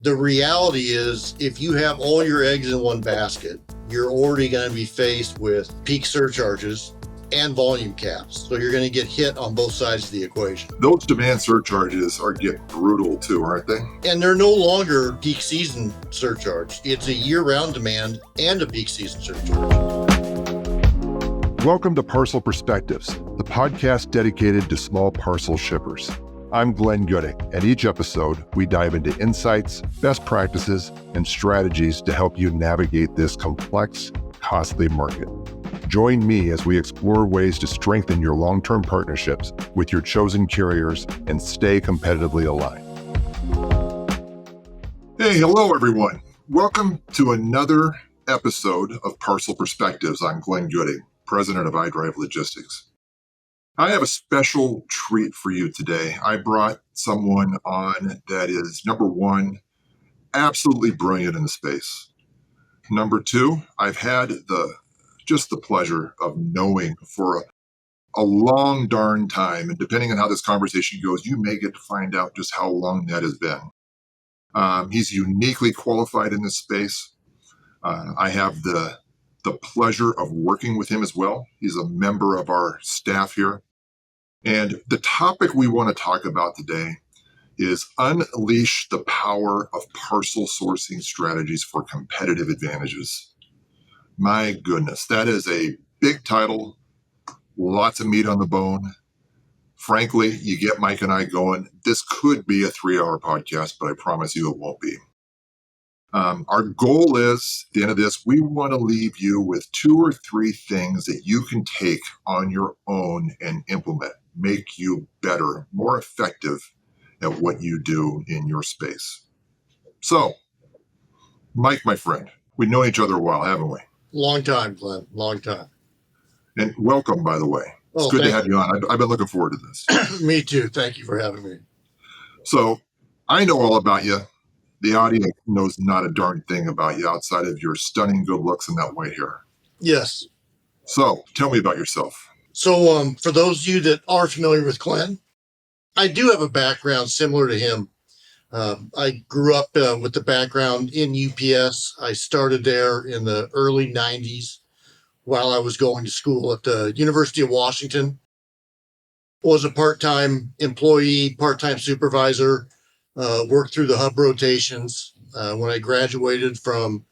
The reality is, if you have all your eggs in one basket, you're already going to be faced with peak surcharges and volume caps. So you're going to get hit on both sides of the equation. Those demand surcharges are getting brutal too, aren't they? And they're no longer peak season surcharge. It's a year-round demand and a peak season surcharge. Welcome to Parcel Perspectives, the podcast dedicated to small parcel shippers. I'm Glenn Gooding, and each episode, we dive into insights, best practices, and strategies to help you navigate this complex, costly market. Join me as we explore ways to strengthen your long-term partnerships with your chosen carriers and stay competitively aligned. Hey, hello everyone. Welcome to another episode of Parcel Perspectives. I'm Glenn Gooding, president of iDrive Logistics. I have a special treat for you today. I brought someone on that is, number one, absolutely brilliant in the space. Number two, I've had the pleasure of knowing for a long darn time. And depending on how this conversation goes, you may get to find out just how long that has been. He's uniquely qualified in this space. I have the pleasure of working with him as well. He's a member of our staff here. And the topic we want to talk about today is unleash the power of parcel sourcing strategies for competitive advantages. My goodness, that is a big title, lots of meat on the bone. Frankly, you get Mike and I going, this could be a 3-hour podcast, but I promise you it won't be. Our goal is, at the end of this, we want to leave you with 2 or 3 things that you can take on your own and implement, make you better, more effective at what you do in your space. So, Mike, my friend, we've known each other a while, haven't we? Long time, Glenn, long time. And welcome, by the way. It's good to have you on. I've been looking forward to this. Me too. Thank you for having me. So, I know all about you. The audience knows not a darn thing about you outside of your stunning good looks and that white hair. Yes. So, tell me about yourself. So for those of you that are familiar with Glenn, I do have a background similar to him. I grew up with the background in UPS. I started there in the early 90s while I was going to school at the University of Washington. Was a part-time employee, part-time supervisor, worked through the hub rotations. When I graduated from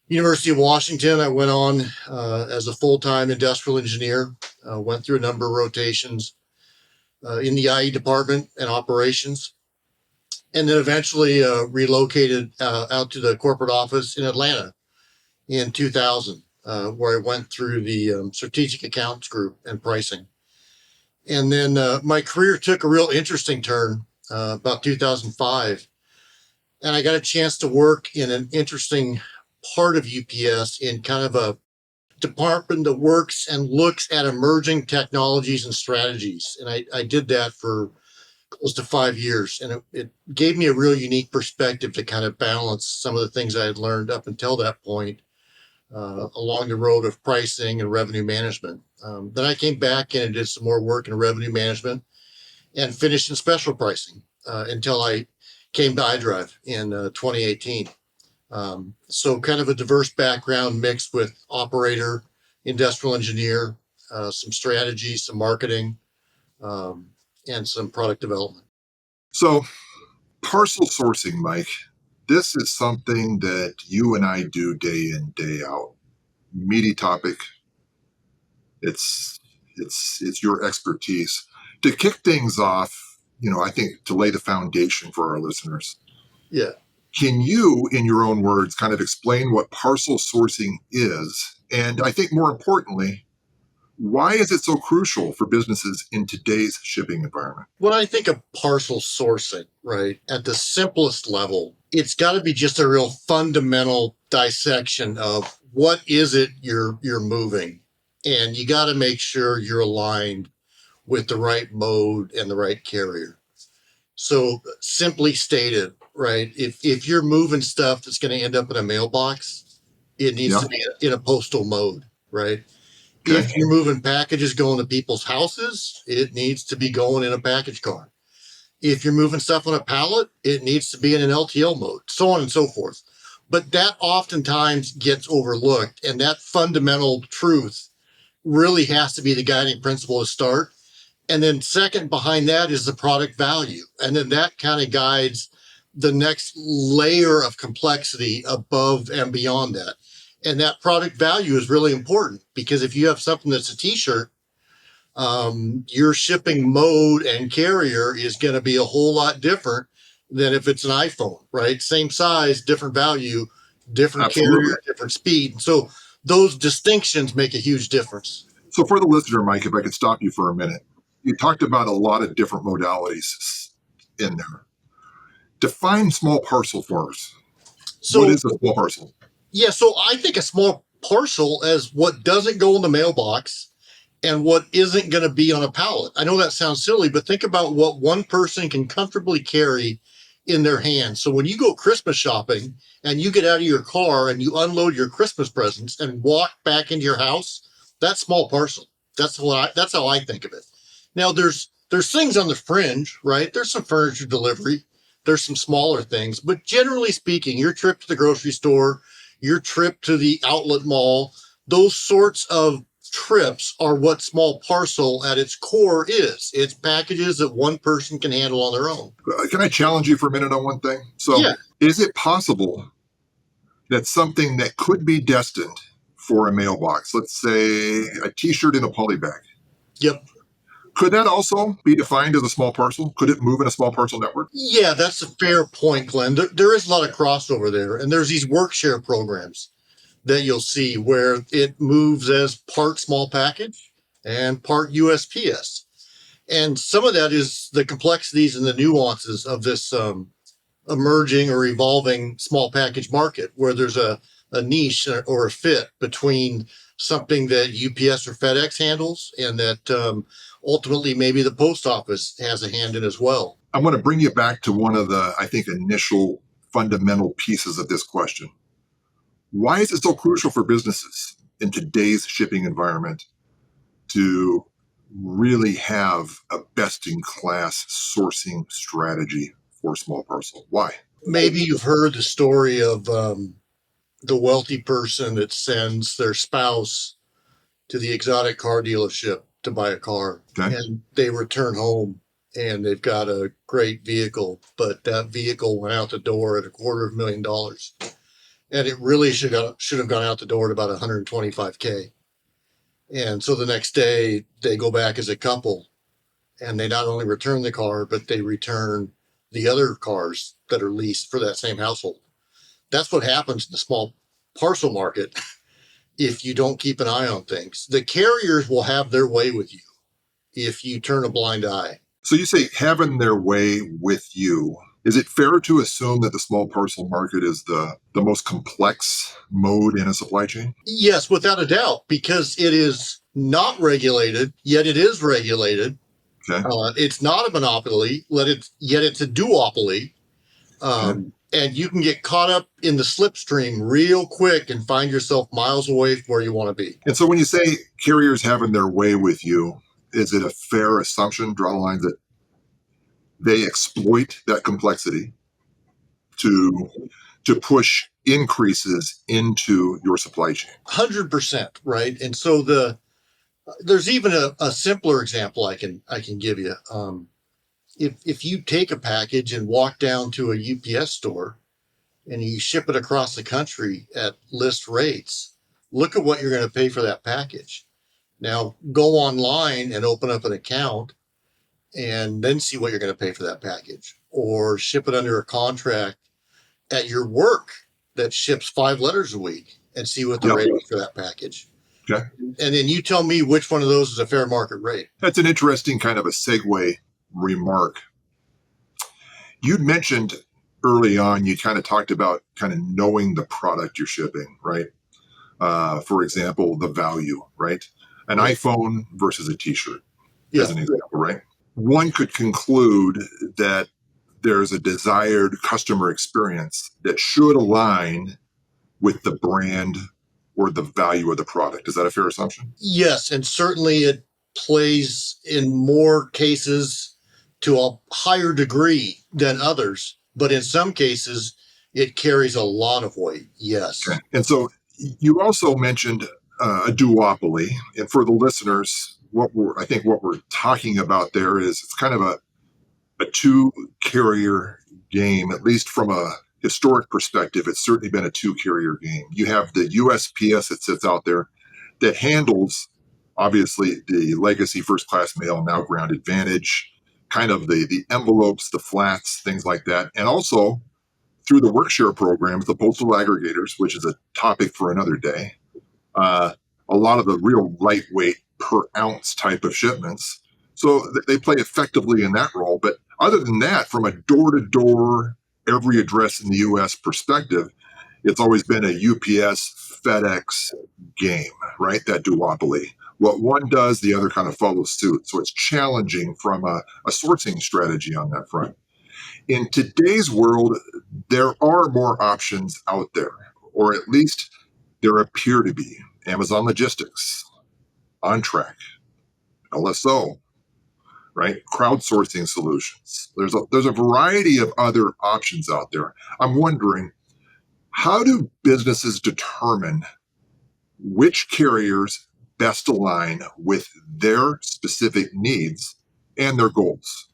University of Washington, I went on as a full-time industrial engineer, went through a number of rotations in the IE department and operations, and then eventually relocated out to the corporate office in Atlanta in 2000, where I went through the strategic accounts group and pricing. And then my career took a real interesting turn about 2005, and I got a chance to work in an interesting part of UPS in kind of a department that works and looks at emerging technologies and strategies. And I did that for close to 5 years. And it gave me a real unique perspective to kind of balance some of the things I had learned up until that point along the road of pricing and revenue management. Then I came back and did some more work in revenue management and finished in special pricing until I came to iDrive in 2018. So kind of a diverse background mixed with operator, industrial engineer, some strategy, some marketing, and some product development. So, parcel sourcing, Mike, this is something that you and I do day in, day out. Meaty topic. It's your expertise. To kick things off, I think to lay the foundation for our listeners. Yeah. Can you, in your own words, kind of explain what parcel sourcing is? And I think more importantly, why is it so crucial for businesses in today's shipping environment? When I think of parcel sourcing, right, at the simplest level, it's got to be just a real fundamental dissection of what is it you're moving. And you got to make sure you're aligned with the right mode and the right carrier. So simply stated, right, if you're moving stuff that's going to end up in a mailbox, it needs to be in a postal mode, right? Okay. If you're moving packages going to people's houses, it needs to be going in a package car. If you're moving stuff on a pallet, it needs to be in an LTL mode, so on and so forth. But that oftentimes gets overlooked. And that fundamental truth really has to be the guiding principle to start. And then second behind that is the product value. And then that kind of guides the next layer of complexity above and beyond that. And that product value is really important because if you have something that's a t-shirt, your shipping mode and carrier is going to be a whole lot different than if it's an iPhone, right? Same size, different value, different Absolutely. carrier, different speed. So those distinctions make a huge difference. So for the listener, Mike, if I could stop you for a minute, you talked about a lot of different modalities in there. Define small parcel for us. So what is a small parcel? yeah, so I think a small parcel as what doesn't go in the mailbox and what isn't going to be on a pallet. I know that sounds silly, but think about what one person can comfortably carry in their hands. So when you go Christmas shopping and you get out of your car and you unload your Christmas presents and walk back into your house, that's small parcel. That's how I think of it. Now there's things on the fringe, right? There's some furniture delivery. There's some smaller things, but generally speaking, your trip to the grocery store, your trip to the outlet mall, those sorts of trips are what small parcel at its core is. It's packages that one person can handle on their own. Can I challenge you for a minute on one thing? So, Yeah. Is it possible that something that could be destined for a mailbox, let's say a t-shirt in a poly bag, Yep. could that also be defined as a small parcel? Could it move in a small parcel network? Yeah, that's a fair point, Glenn. There is a lot of crossover there. And there's these work share programs that you'll see where it moves as part small package and part USPS. And some of that is the complexities and the nuances of this emerging or evolving small package market where there's a niche or a fit between something that UPS or FedEx handles and that ultimately maybe the post office has a hand in as well. I'm going to bring you back to one of the, I think, initial fundamental pieces of this question. Why is it so crucial for businesses in today's shipping environment to really have a best-in-class sourcing strategy for small parcel? Why? Maybe you've heard the story of the wealthy person that sends their spouse to the exotic car dealership to buy a car. Okay. And they return home and they've got a great vehicle, but that vehicle went out the door at $250,000. And it really should have gone out the door at about 125K. And so the next day they go back as a couple and they not only return the car, but they return the other cars that are leased for that same household. That's what happens in the small parcel market if you don't keep an eye on things. The carriers will have their way with you if you turn a blind eye. So you say having their way with you. Is it fair to assume that the small parcel market is the most complex mode in a supply chain? Yes, without a doubt, because it is not regulated, yet it is regulated. Okay. It's not a monopoly, yet it's a duopoly. And you can get caught up in the slipstream real quick and find yourself miles away from where you want to be. And so when you say carriers having their way with you, is it a fair assumption, draw the line, that they exploit that complexity to push increases into your supply chain? 100%, right? And so there's even a simpler example I can give you. If you take a package and walk down to a UPS store and you ship it across the country at list rates, look at what you're going to pay for that package. Now go online and open up an account and then see what you're going to pay for that package, or ship it under a contract at your work that ships 5 letters a week and see what the rate is for that package. Okay. And then you tell me which one of those is a fair market rate. That's an interesting kind of a segue remark. You'd mentioned early on, you kind of talked about kind of knowing the product you're shipping, right? For example, the value, right? An iPhone versus a t-shirt, as an example, right? One could conclude that there's a desired customer experience that should align with the brand or the value of the product. Is that a fair assumption? Yes, and certainly it plays in more cases to a higher degree than others, but in some cases, it carries a lot of weight. Yes. Okay. And so you also mentioned a duopoly, and for the listeners, I think what we're talking about there is it's kind of a two carrier game, at least from a historic perspective. It's certainly been a two carrier game. You have the USPS that sits out there that handles obviously the legacy first class mail, now ground advantage, kind of the envelopes, the flats, things like that. And also through the workshare programs, the postal aggregators, which is a topic for another day, a lot of the real lightweight per ounce type of shipments. So they play effectively in that role. But other than that, from a door to door, every address in the US perspective, it's always been a UPS, FedEx game, right? That duopoly. What one does, the other kind of follows suit. So it's challenging from a sourcing strategy on that front. In today's world, there are more options out there, or at least there appear to be. Amazon Logistics, On Track, LSO, right? Crowdsourcing solutions. There's a variety of other options out there. I'm wondering, how do businesses determine which carriers best align with their specific needs and their goals?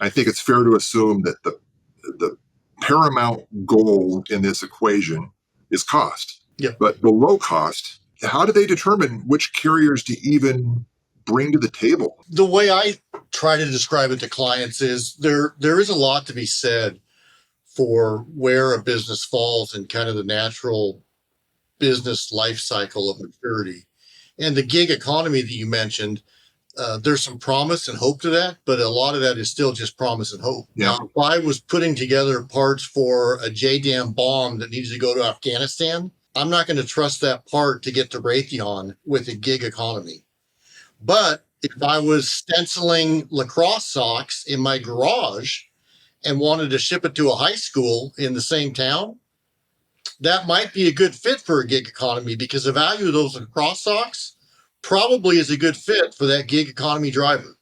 I think it's fair to assume that the paramount goal in this equation is cost. Yeah. But below cost, how do they determine which carriers to even bring to the table? The way I try to describe it to clients is there is a lot to be said for where a business falls in kind of the natural business life cycle of maturity. And the gig economy that you mentioned, there's some promise and hope to that, but a lot of that is still just promise and hope. Yeah. Now, if I was putting together parts for a JDAM bomb that needs to go to Afghanistan, I'm not going to trust that part to get to Raytheon with a gig economy. But if I was stenciling lacrosse socks in my garage and wanted to ship it to a high school in the same town, that might be a good fit for a gig economy because the value of those lacrosse socks probably is a good fit for that gig economy driver.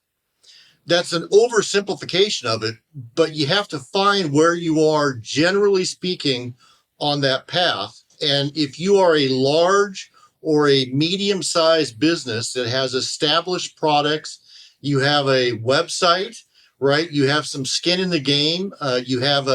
That's an oversimplification of it, but you have to find where you are, generally speaking, on that path. And if you are a large or a medium-sized business that has established products, you have a website, right? You have some skin in the game. You have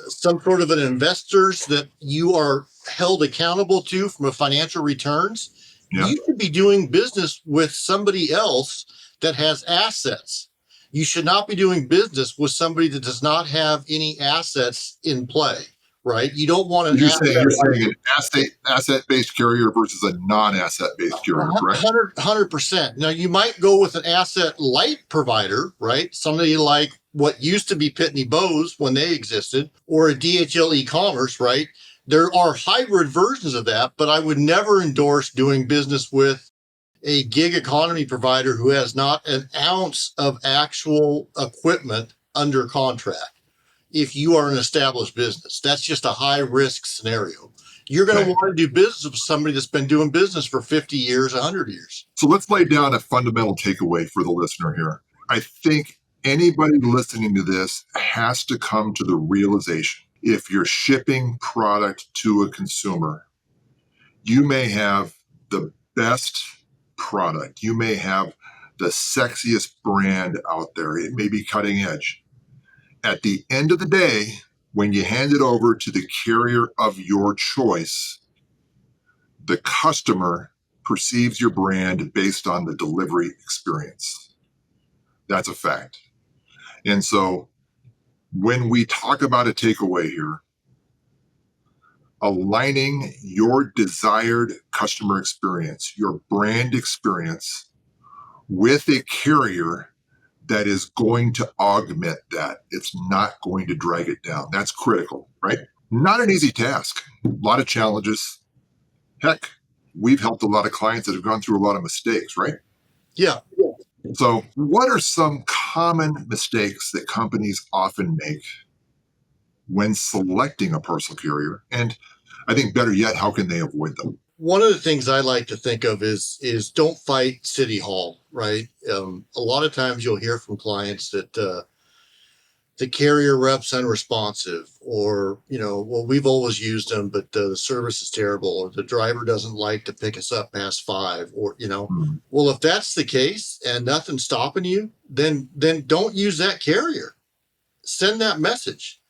some sort of an investors that you are held accountable to from a financial returns. Yeah. You should be doing business with somebody else that has assets. You should not be doing business with somebody that does not have any assets in play, right? You don't want an You're saying an asset-based carrier versus a non-asset-based carrier, correct? 100%. Now, you might go with an asset light provider, right? Somebody like what used to be Pitney Bowes when they existed, or a DHL e-commerce, right? There are hybrid versions of that, but I would never endorse doing business with a gig economy provider who has not an ounce of actual equipment under contract. If you are an established business, that's just a high risk scenario. You're going to want to do business with somebody that's been doing business for 50 years, 100 years. So let's lay down a fundamental takeaway for the listener here. I think anybody listening to this has to come to the realization, if you're shipping product to a consumer, you may have the best product. You may have the sexiest brand out there. It may be cutting edge. At the end of the day, when you hand it over to the carrier of your choice, the customer perceives your brand based on the delivery experience. That's a fact. And so when we talk about a takeaway here, aligning your desired customer experience, your brand experience, with a carrier that is going to augment that. It's not going to drag it down. That's critical, right? Not an easy task. A lot of challenges. Heck, we've helped a lot of clients that have gone through a lot of mistakes, right? Yeah. So what are some common mistakes that companies often make when selecting a parcel carrier? And I think better yet, how can they avoid them? One of the things I like to think of is don't fight City Hall, right? A lot of times you'll hear from clients that the carrier rep's unresponsive, or well, we've always used them, but the service is terrible, or the driver doesn't like to pick us up past 5, or Hmm. well, if that's the case and nothing's stopping you, then don't use that carrier. Send that message.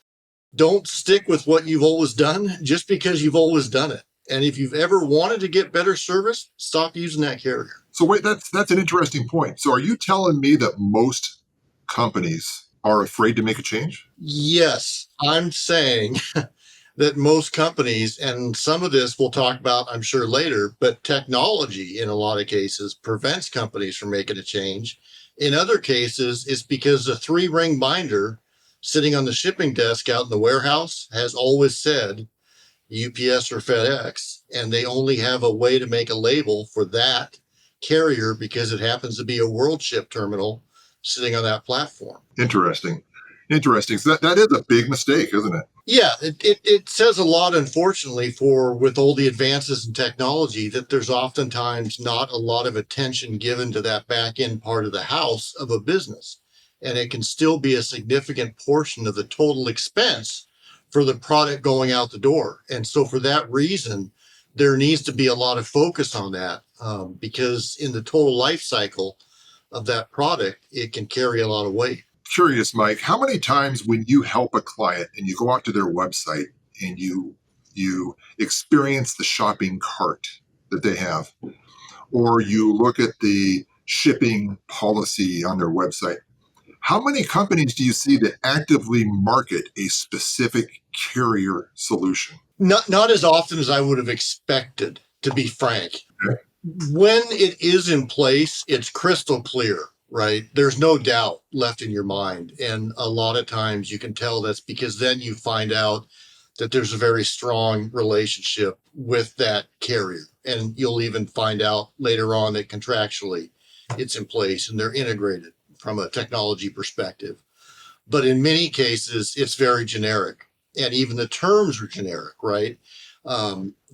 Don't stick with what you've always done just because you've always done it. And if you've ever wanted to get better service, stop using that carrier. So wait, that's an interesting point. So are you telling me that most companies are afraid to make a change? Yes, I'm saying that most companies, and some of this we'll talk about, I'm sure, later, but technology in a lot of cases prevents companies from making a change. In other cases, it's because the 3-ring binder sitting on the shipping desk out in the warehouse has always said UPS or FedEx, and they only have a way to make a label for that carrier because it happens to be a world ship terminal sitting on that platform. Interesting. Interesting. So that is a big mistake, isn't it? Yeah, it says a lot, unfortunately, for with all the advances in technology, that there's oftentimes not a lot of attention given to that back end part of the house of a business. And it can still be a significant portion of the total expense for the product going out the door. And so, for that reason, there needs to be a lot of focus on that, because in the total life cycle of that product, it can carry a lot of weight. Curious, Mike, how many times when you help a client and you go out to their website and you experience the shopping cart that they have, or you look at the shipping policy on their website, how many companies do you see that actively market a specific carrier solution? Not as often as I would have expected, to be frank. Okay. When it is in place, it's crystal clear, right? There's no doubt left in your mind. And a lot of times you can tell that's because then you find out that there's a very strong relationship with that carrier. And you'll even find out later on that contractually it's in place and they're integrated from a technology perspective. But in many cases, it's very generic. And even the terms are generic, right?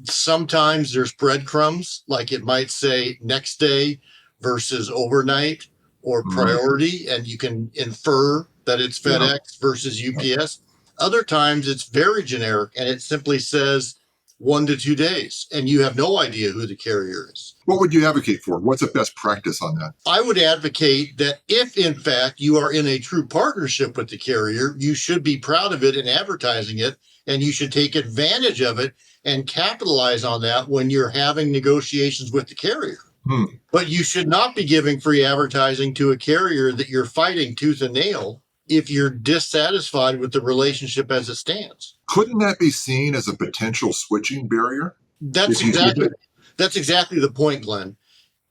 Sometimes there's breadcrumbs, like it might say next day versus overnight or Mhm. priority, and you can infer that it's Yeah. FedEx versus UPS. Other times it's very generic and it simply says 1 to 2 days, and you have no idea who the carrier is. What would you advocate for? What's a best practice on that? I would advocate that if, in fact, you are in a true partnership with the carrier, you should be proud of it and advertising it, and you should take advantage of it and capitalize on that when you're having negotiations with the carrier. Hmm. But you should not be giving free advertising to a carrier that you're fighting tooth and nail if you're dissatisfied with the relationship as it stands. Couldn't that be seen as a potential switching barrier? That's If you, exactly that's exactly the point, Glenn.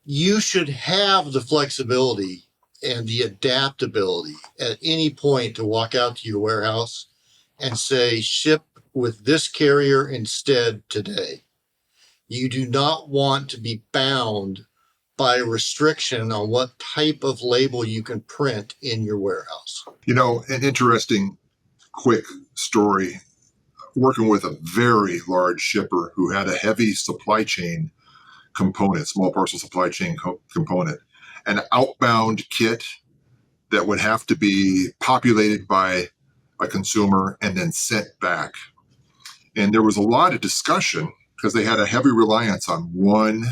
You should have the flexibility and the adaptability at any point to walk out to your warehouse and say, ship with this carrier instead today. You do not want to be bound by a restriction on what type of label you can print in your warehouse. an interesting quick story, working with a very large shipper who had a heavy supply chain component, small parcel supply chain component, an outbound kit that would have to be populated by a consumer and then sent back. And there was a lot of discussion because they had a heavy reliance on one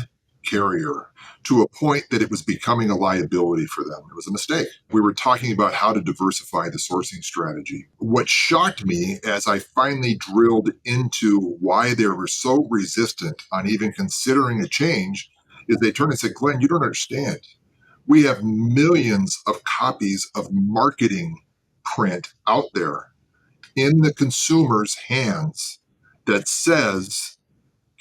carrier to a point that it was becoming a liability for them. It was a mistake. We were talking about how to diversify the sourcing strategy. What shocked me as I finally drilled into why they were so resistant on even considering a change is they turned and said, Glenn, you don't understand. We have millions of copies of marketing print out there in the consumer's hands that says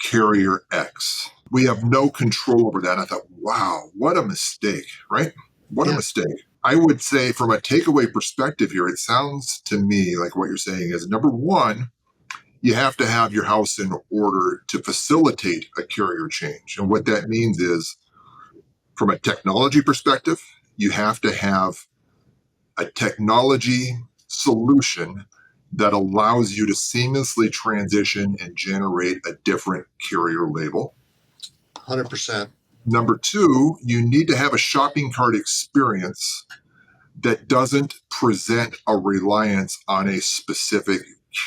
carrier X. We have no control over that. I thought, wow, what a mistake, right? What a mistake. I would say from a takeaway perspective here, it sounds to me like what you're saying is number one, you have to have your house in order to facilitate a carrier change. And what that means is from a technology perspective, you have to have a technology solution that allows you to seamlessly transition and generate a different carrier label. 100%. Number two, you need to have a shopping cart experience that doesn't present a reliance on a specific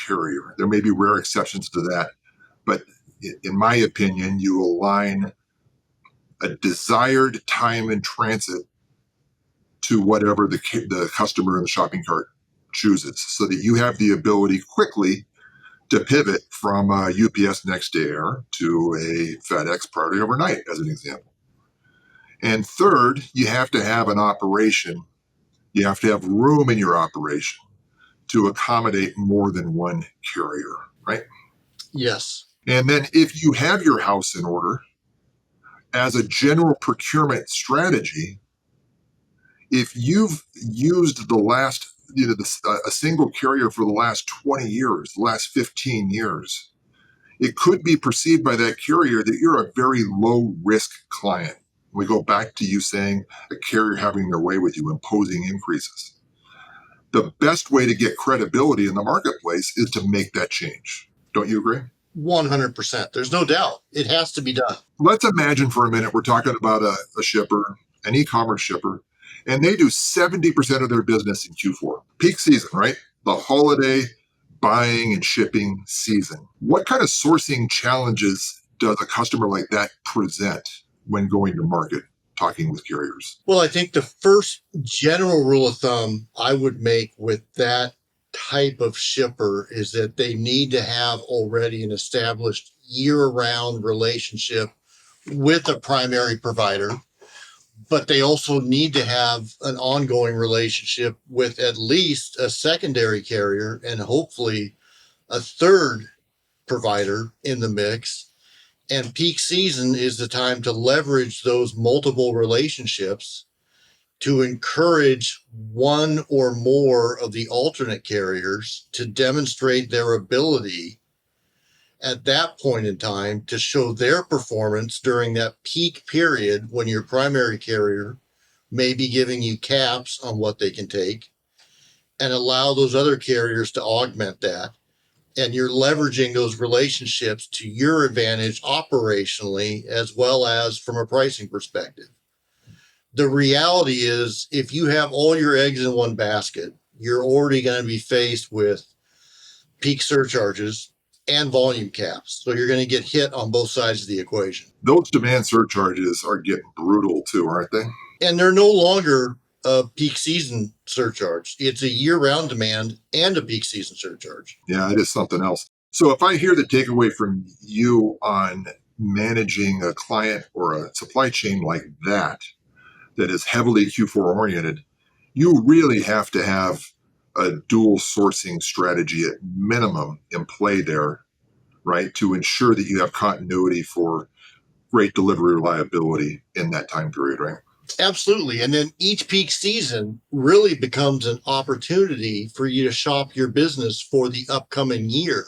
carrier. There may be rare exceptions to that, but in my opinion, you align a desired time in transit to whatever the customer in the shopping cart chooses, so that you have the ability quickly to pivot from a UPS next day air to a FedEx priority overnight, as an example. And third, you have to have an operation. You have to have room in your operation to accommodate more than one carrier, right? Yes. And then if you have your house in order, as a general procurement strategy, if you've used a single carrier for the last 20 years, the last 15 years, it could be perceived by that carrier that you're a very low risk client. We go back to you saying a carrier having their way with you, imposing increases. The best way to get credibility in the marketplace is to make that change. Don't you agree? 100%. There's no doubt. It has to be done. Let's imagine for a minute we're talking about a shipper, an e-commerce shipper, and they do 70% of their business in Q4. Peak season, right? The holiday buying and shipping season. What kind of sourcing challenges does a customer like that present when going to market, talking with carriers? Well, I think the first general rule of thumb I would make with that type of shipper is that they need to have already an established year-round relationship with a primary provider, but they also need to have an ongoing relationship with at least a secondary carrier and hopefully a third provider in the mix. And peak season is the time to leverage those multiple relationships to encourage one or more of the alternate carriers to demonstrate their ability at that point in time to show their performance during that peak period when your primary carrier may be giving you caps on what they can take, and allow those other carriers to augment that. And you're leveraging those relationships to your advantage operationally as well as from a pricing perspective. The reality is, if you have all your eggs in one basket, you're already going to be faced with peak surcharges and volume caps. So you're going to get hit on both sides of the equation. Those demand surcharges are getting brutal too, aren't they? And they're no longer a peak season surcharge. It's a year-round demand and a peak season surcharge. Yeah, it is something else. So if I hear the takeaway from you on managing a client or a supply chain like that is heavily Q4 oriented, you really have to have a dual sourcing strategy at minimum in play there, right? To ensure that you have continuity for great delivery reliability in that time period, right? Absolutely. And then each peak season really becomes an opportunity for you to shop your business for the upcoming year.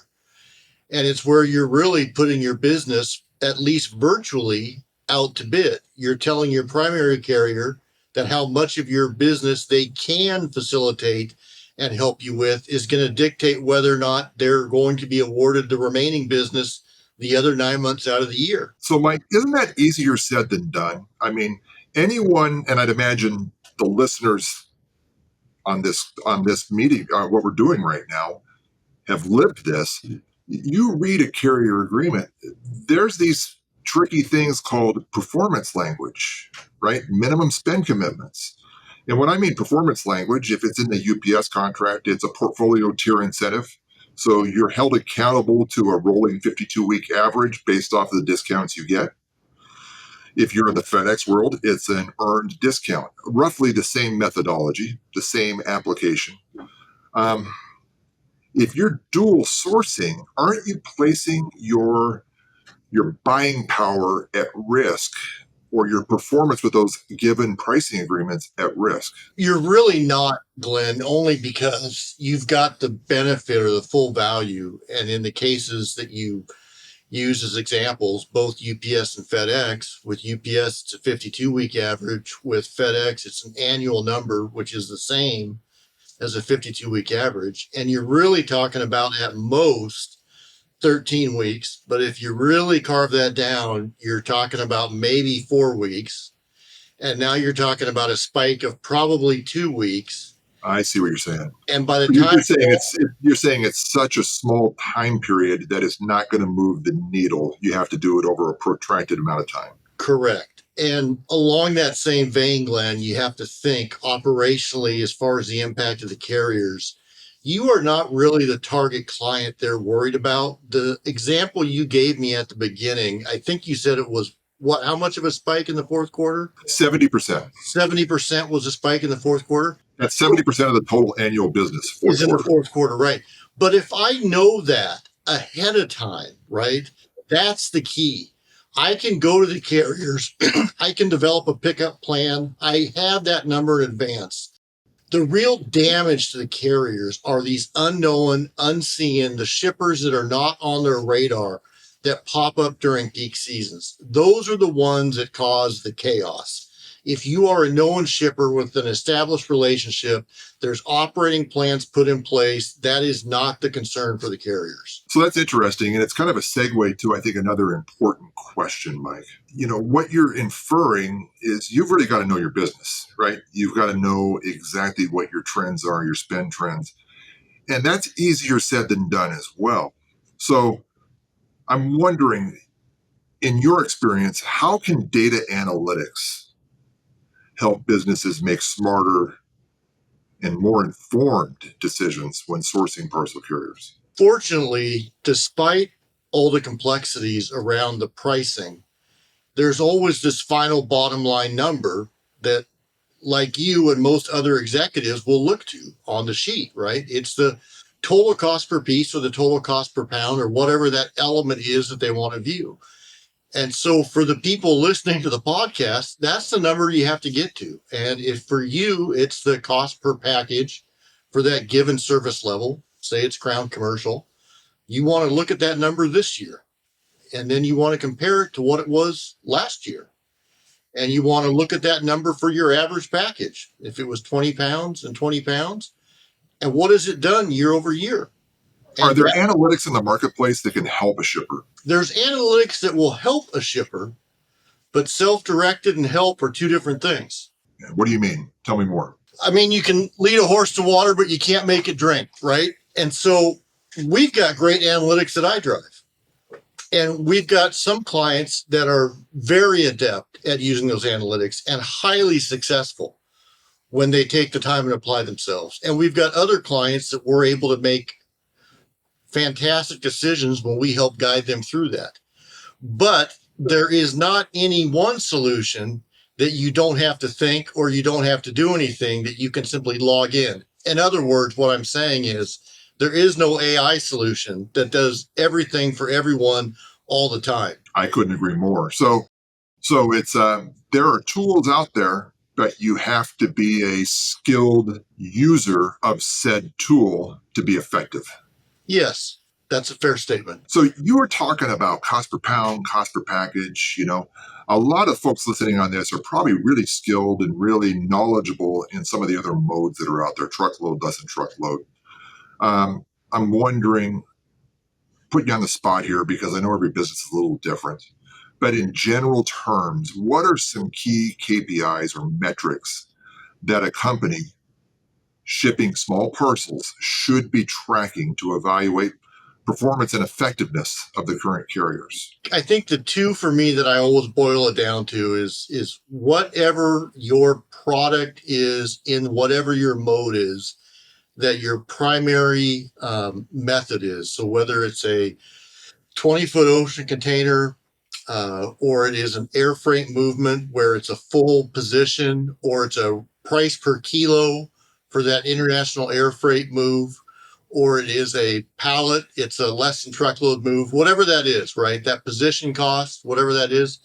And it's where you're really putting your business, at least virtually, out to bid. You're telling your primary carrier that how much of your business they can facilitate and help you with is going to dictate whether or not they're going to be awarded the remaining business the other 9 months out of the year. So, Mike, isn't that easier said than done? I mean, anyone, and I'd imagine the listeners on this meeting, what we're doing right now, have lived this. You read a carrier agreement, there's these tricky things called performance language, right? Minimum spend commitments. And when I mean performance language, if it's in the UPS contract, it's a portfolio tier incentive. So you're held accountable to a rolling 52-week average based off of the discounts you get. If you're in the FedEx world, it's an earned discount, roughly the same methodology, the same application. If you're dual sourcing, aren't you placing your buying power at risk, or your performance with those given pricing agreements at risk? You're really not, Glenn, only because you've got the benefit or the full value. And in the cases that you use as examples, both UPS and FedEx, with UPS, it's a 52-week average. With FedEx, it's an annual number, which is the same as a 52-week average. And you're really talking about at most 13 weeks. But if you really carve that down, you're talking about maybe 4 weeks. And now you're talking about a spike of probably 2 weeks. I see what you're saying. And by the You're, time you're saying you're saying it's such a small time period that it's not going to move the needle. You have to do it over a protracted amount of time. correct. And along that same vein, Glenn, you have to think operationally as far as the impact of the carriers. You are not really the target client they're worried about. The example you gave me at the beginning, I think you said it was what, how much of a spike in the fourth quarter? 70%. 70% was a spike in the fourth quarter. That's 70% of the total annual business. Is in the fourth quarter, right? But if I know that ahead of time, right, that's the key. I can go to the carriers, I can develop a pickup plan. I have that number in advance. The real damage to the carriers are these unknown, unseen, the shippers that are not on their radar that pop up during peak seasons. Those are the ones that cause the chaos. If you are a known shipper with an established relationship, there's operating plans put in place. That is not the concern for the carriers. So that's interesting. And it's kind of a segue to, I think, another important question, Mike. You know, what you're inferring is you've really got to know your business, right? You've got to know exactly what your trends are, your spend trends. And that's easier said than done as well. So I'm wondering, in your experience, how can data analytics help businesses make smarter and more informed decisions when sourcing parcel carriers? Fortunately, despite all the complexities around the pricing, there's always this final bottom line number that, like you and most other executives, will look to on the sheet, right? It's the total cost per piece or the total cost per pound or whatever that element is that they want to view. And so for the people listening to the podcast, that's the number you have to get to. And if for you, it's the cost per package for that given service level, say it's Crown Commercial, you want to look at that number this year. And then you want to compare it to what it was last year. And you want to look at that number for your average package. If it was 20 pounds and 20 pounds, and what has it done year over year? And Are there analytics in the marketplace that can help a shipper? There's analytics that will help a shipper, but self-directed and help are two different things. What do you mean? Tell me more. I mean, you can lead a horse to water, but you can't make it drink, right? And so we've got great analytics that I drive. And we've got some clients that are very adept at using those analytics and highly successful when they take the time and apply themselves. And we've got other clients that we're able to make fantastic decisions when we help guide them through that. But there is not any one solution that you don't have to think or you don't have to do anything, that you can simply log in. In other words, what I'm saying is there is no AI solution that does everything for everyone all the time. I couldn't agree more. So it's there are tools out there, but you have to be a skilled user of said tool to be effective. Yes, that's a fair statement. So you were talking about cost per pound, cost per package. You know, a lot of folks listening on this are probably really skilled and really knowledgeable in some of the other modes that are out there, truckload, less than truckload. I'm wondering, put you on the spot here because I know every business is a little different, but in general terms, what are some key KPIs or metrics that a company shipping small parcels should be tracking to evaluate performance and effectiveness of the current carriers? I think the two for me that I always boil it down to is whatever your product is in whatever your mode is, that your primary method is. So whether it's a 20-foot ocean container, or it is an air freight movement where it's a full position, or it's a price per kilo for that international air freight move, or it is a pallet, it's a less than truckload move, whatever that is, right? That position cost, whatever that is,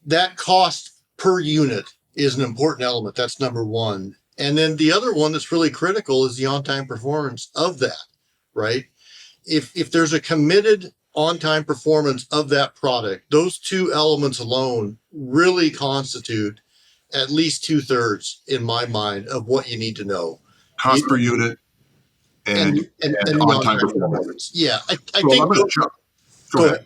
that cost per unit is an important element. That's number one. And then the other one that's really critical is the on-time performance of that, right? If there's a committed on-time performance of that product, those two elements alone really constitute at least 2/3, in my mind, of what you need to know. Cost per unit and and the on-time on-time performance. performance. Yeah, I So think I'm going to jump. Go ahead.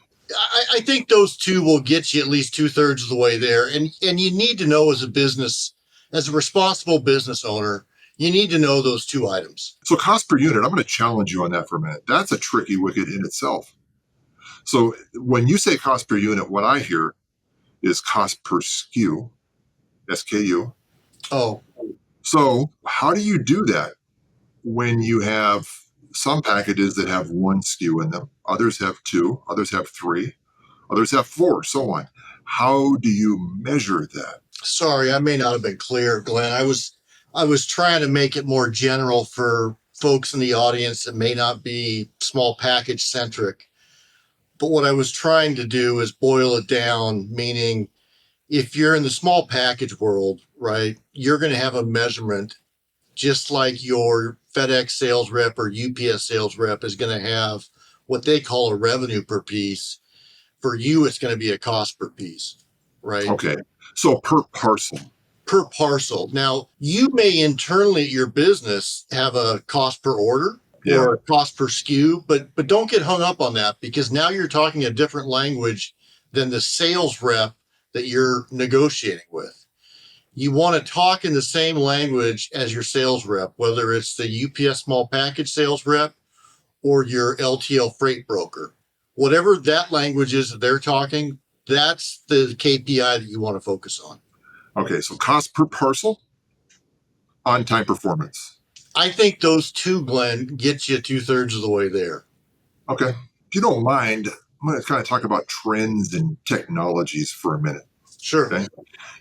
I think those two will get you at least 2/3 of the way there. And you need to know as a business, as a responsible business owner, you need to know those two items. So cost per unit, I'm going to challenge you on that for a minute. That's a tricky wicket in itself. So when you say cost per unit, what I hear is cost per SKU, SKU. Oh, So how do you do that when you have some packages that have one SKU in them, others have two, others have three, others have four, so on? How do you measure that? sorry, I may not have been clear, Glenn. I was trying to make it more general for folks in the audience that may not be small package centric. But what I was trying to do is boil it down, meaning if you're in the small package world, right, you're going to have a measurement just like your FedEx sales rep or UPS sales rep is going to have what they call a revenue per piece. For you, it's going to be a cost per piece, right? Okay. So per parcel. Per parcel. Now, you may internally at your business have a cost per order or a cost per SKU, but don't get hung up on that because now you're talking a different language than the sales rep that you're negotiating with. You want to talk in the same language as your sales rep, whether it's the UPS small package sales rep or your LTL freight broker. Whatever that language is that they're talking, that's the KPI that you want to focus on. Okay, so cost per parcel, on-time performance. I think those two, Glenn, get you 2/3 of the way there. Okay. If you don't mind, I'm going to kind of talk about trends and technologies for a minute. Sure. Okay.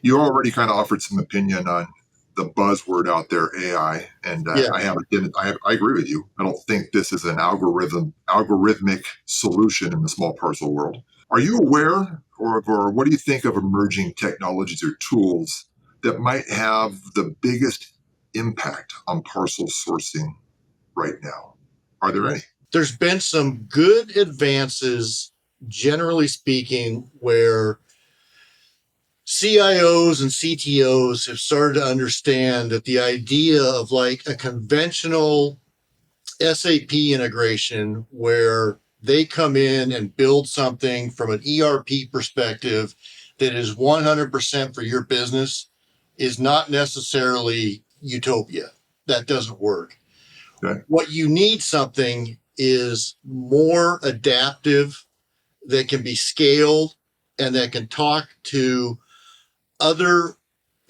You already kind of offered some opinion on the buzzword out there, AI, and Yeah. I agree with you. I don't think this is an algorithmic solution in the small parcel world. Are you aware, or what do you think of emerging technologies or tools that might have the biggest impact on parcel sourcing right now? Are there any? There's been some good advances, generally speaking, where CIOs and CTOs have started to understand that the idea of like a conventional SAP integration where they come in and build something from an ERP perspective that is 100% for your business is not necessarily utopia. That doesn't work. Okay. What you need something is more adaptive that can be scaled and that can talk to other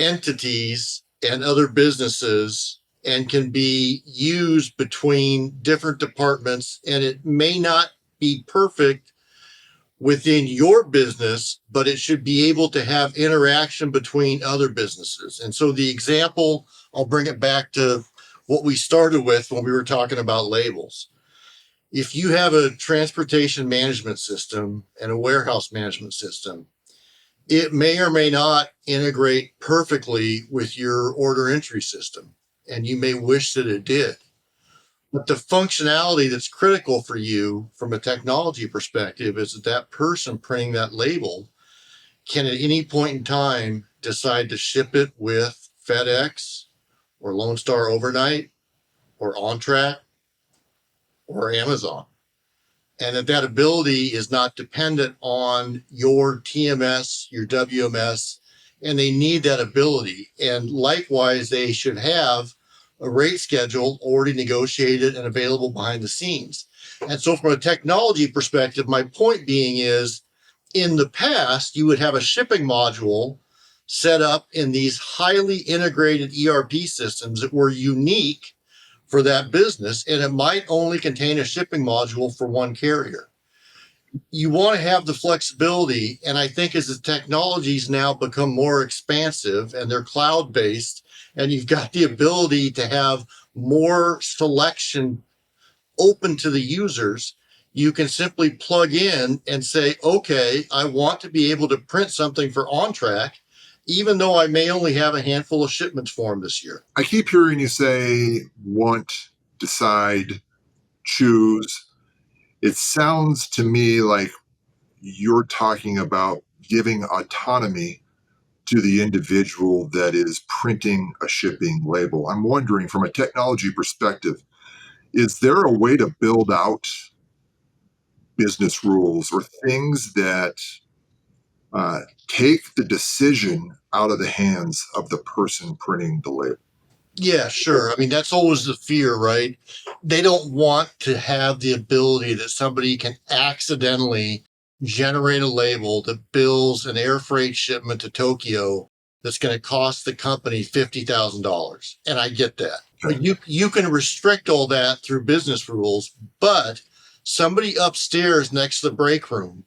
entities and other businesses and can be used between different departments. And it may not be perfect within your business, but it should be able to have interaction between other businesses. And so the example, I'll bring it back to what we started with when we were talking about labels. If you have a transportation management system and a warehouse management system, it may or may not integrate perfectly with your order entry system, and you may wish that it did. But the functionality that's critical for you from a technology perspective is that that person printing that label can at any point in time decide to ship it with FedEx or Lone Star Overnight or OnTrack or Amazon. And that ability is not dependent on your TMS, your WMS, and they need that ability. And likewise, they should have a rate schedule already negotiated and available behind the scenes. And so from a technology perspective, my point being is in the past, you would have a shipping module set up in these highly integrated ERP systems that were unique for that business, and it might only contain a shipping module for one carrier. You want to have the flexibility, and I think as the technologies now become more expansive and they're cloud based, and you've got the ability to have more selection open to the users, you can simply plug in and say, okay, I want to be able to print something for OnTrack, even though I may only have a handful of shipments for them this year. I keep hearing you say want, decide, choose. It sounds to me like you're talking about giving autonomy to the individual that is printing a shipping label. I'm wondering, from a technology perspective, Is there a way to build out business rules or things that take the decision out of the hands of the person printing the label? Yeah, sure. I mean, that's always the fear, right? They don't want to have the ability that somebody can accidentally generate a label that bills an air freight shipment to Tokyo that's going to cost the company $50,000. And I get that. Okay. But you can restrict all that through business rules, but somebody upstairs next to the break room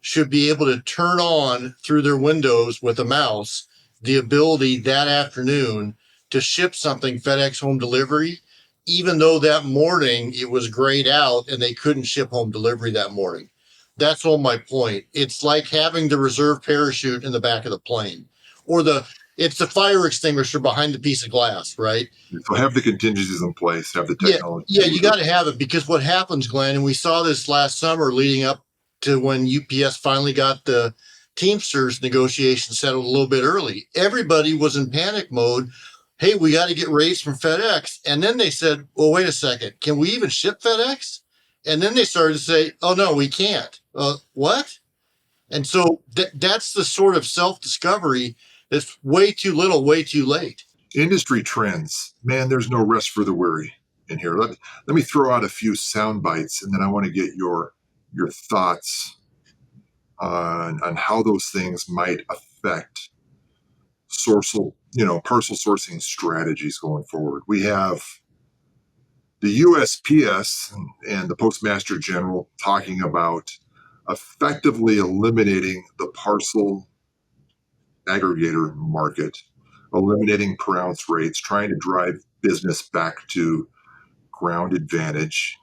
should be able to turn on through their windows with a mouse the ability that afternoon to ship something FedEx home delivery, even though that morning it was grayed out and they couldn't ship home delivery that morning. That's all my point. It's like having the reserve parachute in the back of the plane, or it's the fire extinguisher behind the piece of glass, right? So have the contingencies in place, have the Yeah, technology. yeah, you got to have it, because what happens, Glenn, and we saw this last summer leading up to when UPS finally got the Teamsters negotiation settled a little bit early. Everybody was in panic mode. Hey, we got to get rates from FedEx. And then they said, well, wait a second. Can we even ship FedEx? And then they started to say, oh, no, we can't. What? And so that's the sort of self-discovery that's way too little, way too late. Industry trends. Man, there's no rest for the weary in here. Let me throw out a few sound bites, and then I want to get your thoughts on how those things might affect parcel sourcing strategies going forward. We have the USPS and the Postmaster General talking about effectively eliminating the parcel aggregator market, eliminating per ounce rates, trying to drive business back to ground advantage.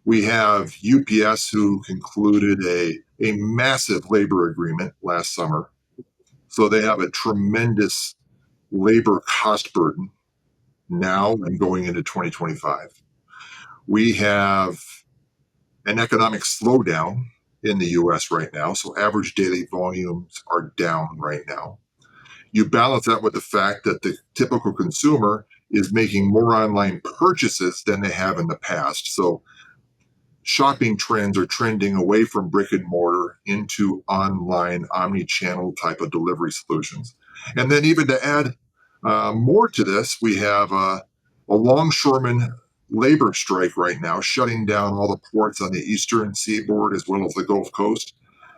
We have UPS, who concluded a massive labor agreement last summer. So they have a tremendous labor cost burden now and going into 2025. We have an economic slowdown in the US right now. So average daily volumes are down right now. You balance that with the fact that the typical consumer is making more online purchases than they have in the past. So shopping trends are trending away from brick and mortar into online omni-channel type of delivery solutions. And then even to add more to this, we have a longshoreman labor strike right now, shutting down all the ports on the eastern seaboard as well as the Gulf Coast,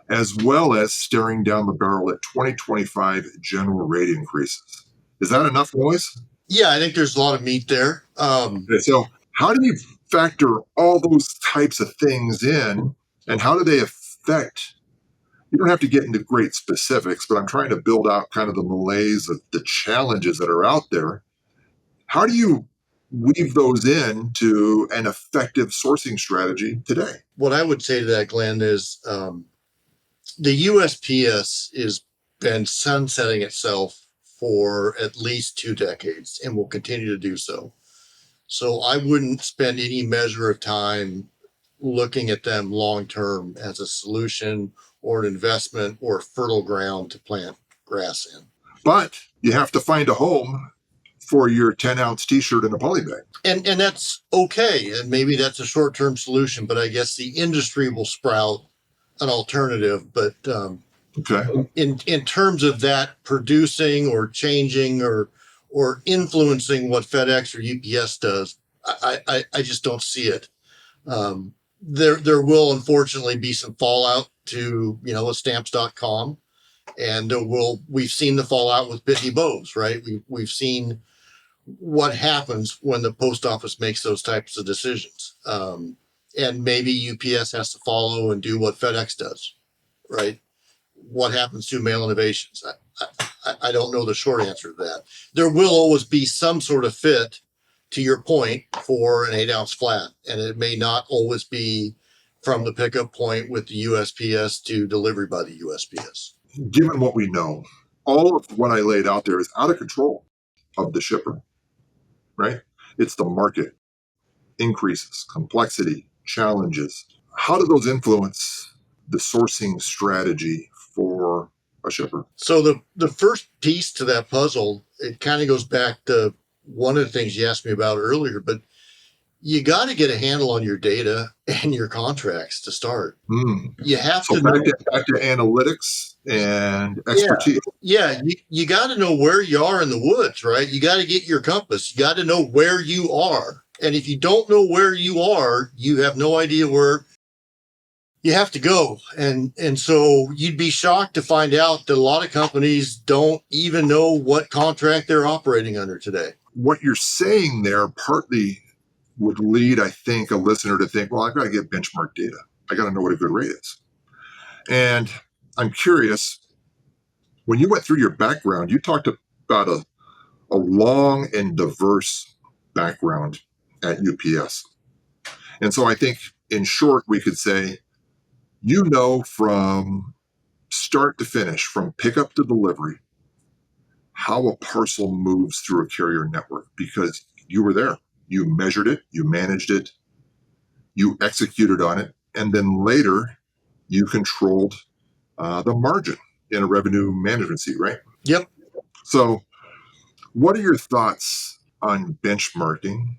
as well as staring down the barrel at 2025 general rate increases. Is that enough noise? Yeah, I think there's a lot of meat there. Okay, so how do you factor all those types of things in, and how do they affect? You don't have to get into great specifics, but I'm trying to build out kind of the malaise of the challenges that are out there. How do you weave those into an effective sourcing strategy today? What I would say to that, Glenn, is the USPS has been sunsetting itself for at least 2 decades and will continue to do so. So I wouldn't spend any measure of time looking at them long term as a solution or an investment or fertile ground to plant grass in. But you have to find a home for your 10-ounce t-shirt in a poly bag. And that's okay. And maybe that's a short term solution, but I guess the industry will sprout an alternative. But Okay. in terms of that producing or changing or influencing what FedEx or UPS does, I just don't see it. There will unfortunately be some fallout to stamps.com, and we've seen the fallout with Pitney Bowes, right? We've seen what happens when the post office makes those types of decisions, and maybe UPS has to follow and do what FedEx does, right? What happens to mail innovations? I don't know the short answer to that. There will always be some sort of fit, to your point, for an 8-ounce flat, and it may not always be from the pickup point with the USPS to delivery by the USPS. Given what we know, all of what I laid out there is out of control of the shipper, right? It's the market, increases, complexity, challenges. How do those influence the sourcing strategy for a shipper? So the first piece to that puzzle, it kind of goes back to one of the things you asked me about earlier, but You got to get a handle on your data and your contracts to start. You have So to know. back to analytics and Yeah. expertise. Yeah, you got to know where you are in the woods, right? You got to get your compass. You got to know where you are. And if you don't know where you are, you have no idea where you have to go. And so you'd be shocked to find out that a lot of companies don't even know what contract they're operating under today. What you're saying there partly would lead, I think, a listener to think, well, I've got to get benchmark data. I got to know what a good rate is. And I'm curious, when you went through your background, you talked about a long and diverse background at UPS. And so I think, in short, we could say, you know, from start to finish, from pickup to delivery, how a parcel moves through a carrier network because you were there. You measured it, you managed it, you executed on it, and then later you controlled the margin in a revenue management seat, right? Yep. So, what are your thoughts on benchmarking,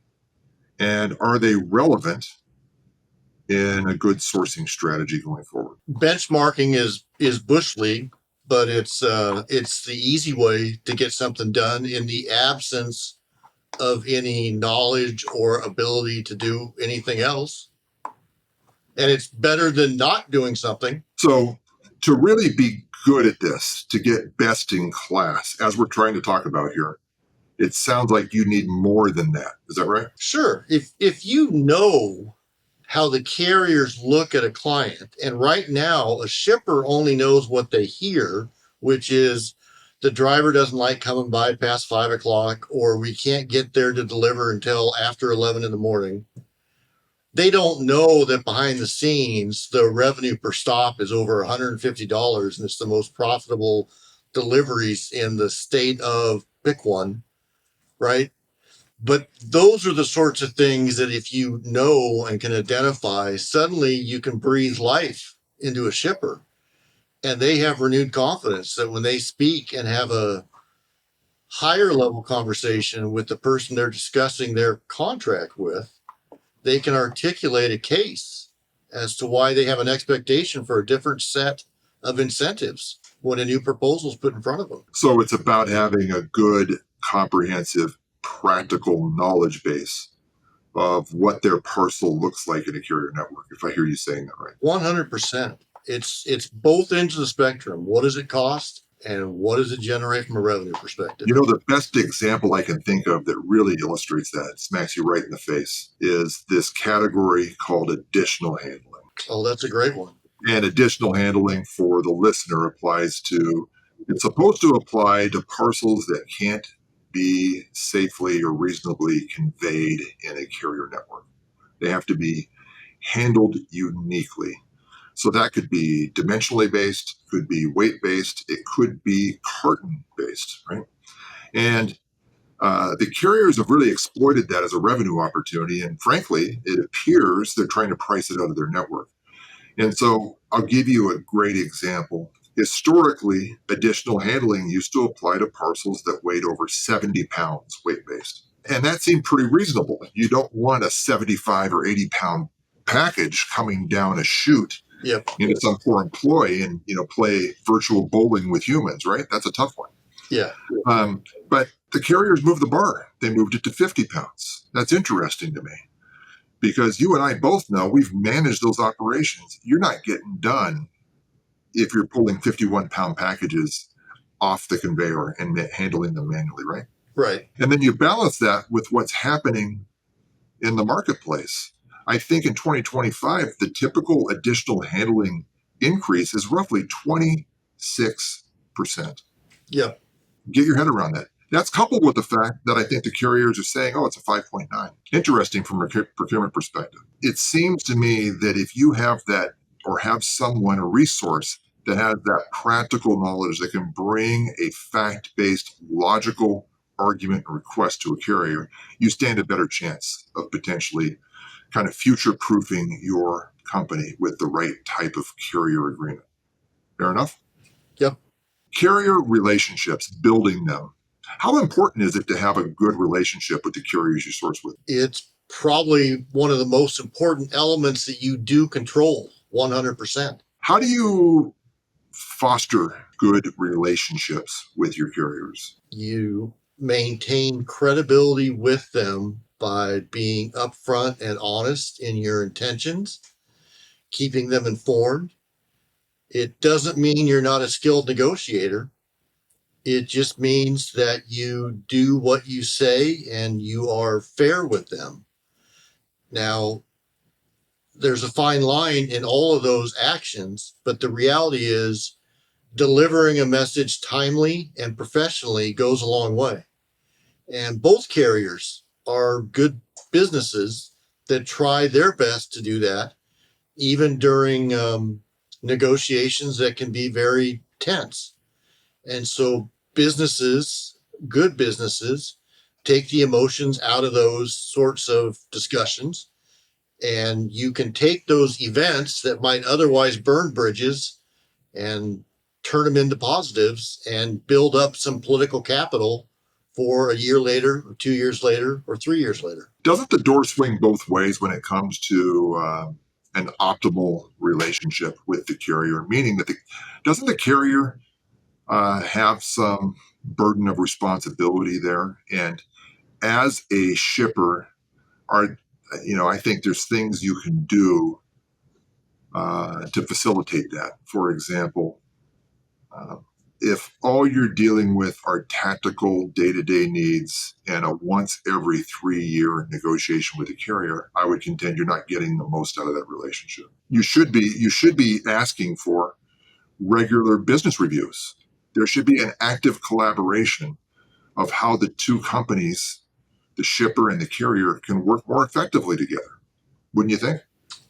and are they relevant in a good sourcing strategy going forward? Benchmarking is bush league, but it's the easy way to get something done in the absence of any knowledge or ability to do anything else. And it's better than not doing something. So, to really be good at this, to get best in class, as we're trying to talk about here, it sounds like you need more than that. Is that right? Sure. If you know how the carriers look at a client, and right now a shipper only knows what they hear, which is the driver doesn't like coming by past 5 o'clock, or we can't get there to deliver until after 11 in the morning. They don't know that behind the scenes, the revenue per stop is over $150 and it's the most profitable deliveries in the state of pick one, right? But those are the sorts of things that if you know and can identify, suddenly you can breathe life into a shipper. And they have renewed confidence that when they speak and have a higher level conversation with the person they're discussing their contract with, they can articulate a case as to why they have an expectation for a different set of incentives when a new proposal is put in front of them. So, it's about having a good, comprehensive, practical knowledge base of what their parcel looks like in a carrier network, if I hear you saying that right. 100%. It's both ends of the spectrum. What does it cost? And what does it generate from a revenue perspective? You know, the best example I can think of that really illustrates that, smacks you right in the face, is this category called additional handling. Oh, that's a great one. And additional handling for the listener applies to, it's supposed to apply to parcels that can't be safely or reasonably conveyed in a carrier network. They have to be handled uniquely. So that could be dimensionally based, could be weight based, it could be carton based, right? And the carriers have really exploited that as a revenue opportunity. And frankly, it appears they're trying to price it out of their network. And so I'll give you a great example. Historically, additional handling used to apply to parcels that weighed over 70 pounds weight based. And that seemed pretty reasonable. You don't want a 75 or 80 pound package coming down a chute into some poor employee and play virtual bowling with humans, right? That's a tough one. Yeah. But the carriers moved the bar. They moved it to 50 pounds. That's interesting to me because you and I both know we've managed those operations. You're not getting done if you're pulling 51-pound packages off the conveyor and handling them manually, right? Right. And then you balance that with what's happening in the marketplace. I think in 2025, the typical additional handling increase is roughly 26%. Yep. Get your head around that. That's coupled with the fact that I think the carriers are saying, oh, it's a 5.9. Interesting from a procurement perspective. It seems to me that if you have that or have someone, a resource that has that practical knowledge that can bring a fact-based, logical argument and request to a carrier, you stand a better chance of potentially kind of future-proofing your company with the right type of carrier agreement. Fair enough? Yep. Carrier relationships, building them. How important is it to have a good relationship with the carriers you source with? It's probably one of the most important elements that you do control 100%. How do you foster good relationships with your carriers? You maintain credibility with them by being upfront and honest in your intentions, keeping them informed. It doesn't mean you're not a skilled negotiator. It just means that you do what you say and you are fair with them. Now, there's a fine line in all of those actions, but the reality is delivering a message timely and professionally goes a long way. And both carriers are good businesses that try their best to do that, even during negotiations that can be very tense. And so, businesses, good businesses, take the emotions out of those sorts of discussions. And you can take those events that might otherwise burn bridges and turn them into positives and build up some political capital for a year later, or 2 years later, or 3 years later. Doesn't the door swing both ways when it comes to an optimal relationship with the carrier? Meaning that doesn't the carrier have some burden of responsibility there? And as a shipper, I think there's things you can do to facilitate that. For example, if all you're dealing with are tactical day-to-day needs and a once every 3-year negotiation with a carrier, I would contend you're not getting the most out of that relationship. You should be asking for regular business reviews. There should be an active collaboration of how the two companies, the shipper and the carrier, can work more effectively together. Wouldn't you think?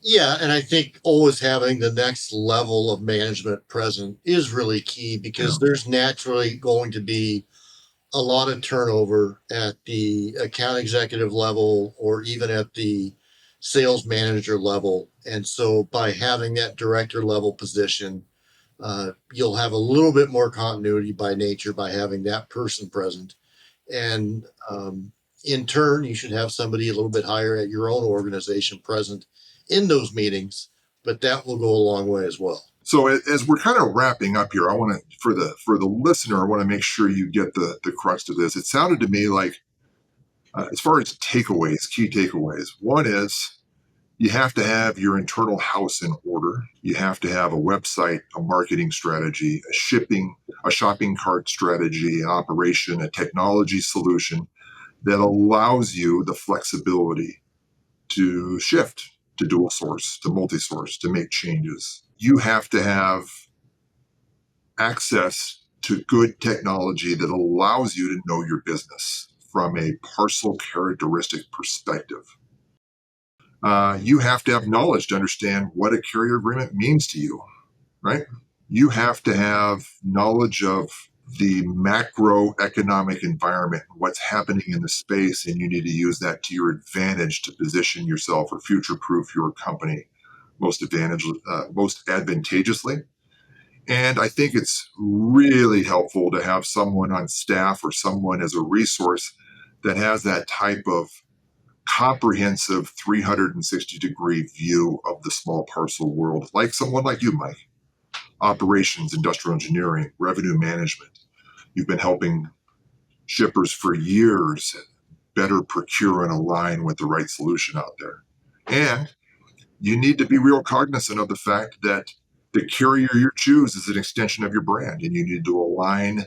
Yeah, and I think always having the next level of management present is really key because there's naturally going to be a lot of turnover at the account executive level or even at the sales manager level. And so by having that director level position, you'll have a little bit more continuity by nature by having that person present. And in turn, you should have somebody a little bit higher at your own organization present in those meetings, but that will go a long way as well. So as we're kind of wrapping up here, I want to, for the listener, I want to make sure you get the crux of this. It sounded to me like, as far as takeaways, key takeaways, one is you have to have your internal house in order. You have to have a website, a marketing strategy, a shopping cart strategy, an operation, a technology solution that allows you the flexibility to shift to dual source, to multi-source, to make changes. You have to have access to good technology that allows you to know your business from a parcel characteristic perspective. You have to have knowledge to understand what a carrier agreement means to you, right? You have to have knowledge of the macroeconomic environment, what's happening in the space, and you need to use that to your advantage to position yourself or future-proof your company most advantageously. And I think it's really helpful to have someone on staff or someone as a resource that has that type of comprehensive 360-degree view of the small parcel world, like someone like you, Mike. Operations, industrial engineering, revenue management. You've been helping shippers for years better procure and align with the right solution out there. And you need to be real cognizant of the fact that the carrier you choose is an extension of your brand, and you need to align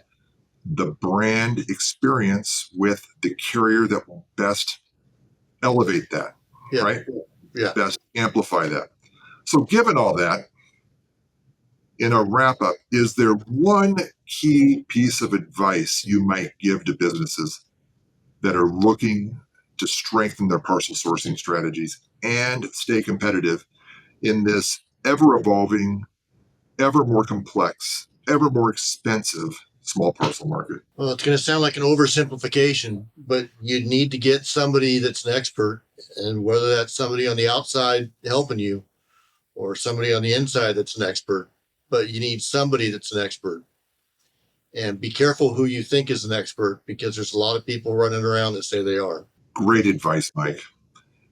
the brand experience with the carrier that will best elevate that, right? Yeah. Best amplify that. So given all that, in a wrap up, is there one key piece of advice you might give to businesses that are looking to strengthen their parcel sourcing strategies and stay competitive in this ever evolving, ever more complex, ever more expensive small parcel market? Well, it's going to sound like an oversimplification, but you need to get somebody that's an expert, and whether that's somebody on the outside helping you or somebody on the inside that's an expert, but you need somebody that's an expert. And be careful who you think is an expert, because there's a lot of people running around that say they are. Great advice, Mike.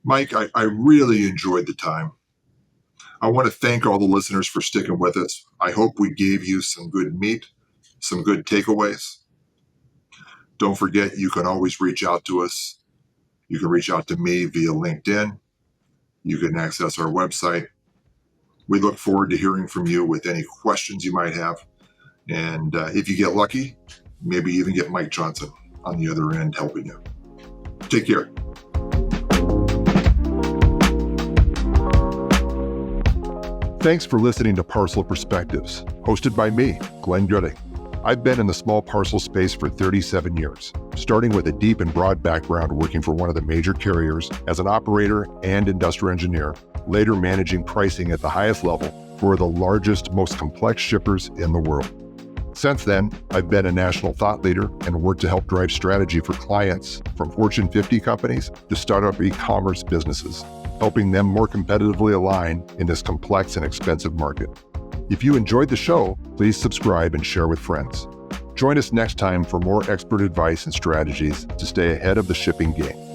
Mike, I really enjoyed the time. I want to thank all the listeners for sticking with us. I hope we gave you some good meat, some good takeaways. Don't forget, you can always reach out to us. You can reach out to me via LinkedIn. You can access our website. We look forward to hearing from you with any questions you might have. And if you get lucky, maybe even get Mike Johnson on the other end helping you. Take care. Thanks for listening to Parcel Perspectives, hosted by me, Glenn Gooding. I've been in the small parcel space for 37 years, starting with a deep and broad background working for one of the major carriers as an operator and industrial engineer, later managing pricing at the highest level for the largest, most complex shippers in the world. Since then, I've been a national thought leader and worked to help drive strategy for clients from Fortune 50 companies to startup e-commerce businesses, helping them more competitively align in this complex and expensive market. If you enjoyed the show, please subscribe and share with friends. Join us next time for more expert advice and strategies to stay ahead of the shipping game.